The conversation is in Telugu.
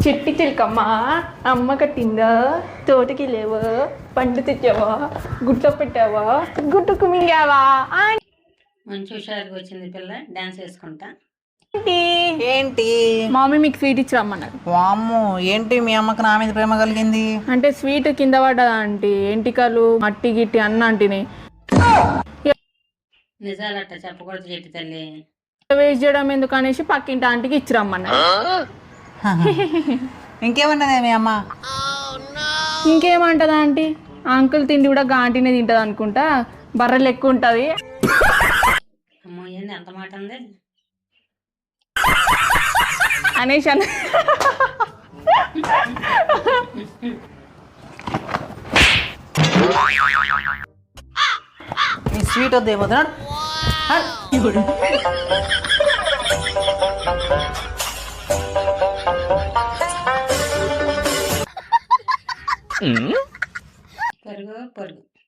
చెట్టి చిలకమ్మ అమ్మ కట్టిందా తోటకి లేవా పండు తెచ్చావా గుట్ట పెట్టావా గుట్టుకు మింగావా మంచి హుషారుగా వచ్చింది పిల్ల డాన్స్ వేసుకుంటా. ఏంటి మమ్మీ మీకు స్వీట్ ఇచ్చి రమ్మన్నారు. వామ్మో ఏంటి మీ అమ్మకి నా మీద ప్రేమ కలిగింది? అంటే స్వీట్ కింద పడ్డదా ఆంటీ, ఎంటికలు మట్టి గిట్టి అన్న ఆంటీని నిజాలట్ట చెప్పకూడదు చెట్టు తల్లి. వేస్ట్ చేయడం ఎందుకు అనేసి పక్కింటి ఆంటీకి ఇచ్చి రమ్మన్నారు. ఇంకేమన్నదే మీ అమ్మ? ఇంకేమంటదా ఆంటీ, అంకుల్ తిండి కూడా గాంటీనే తింటది అనుకుంటా, బర్రెలు ఎక్కువ ఉంటది అమ్మో ఏంది అంత మాట ఉంది అనేసి అన్న. ఈ స్వీట్ వద్ద ఏమవుతున్నాడు? పరుగు పరుగు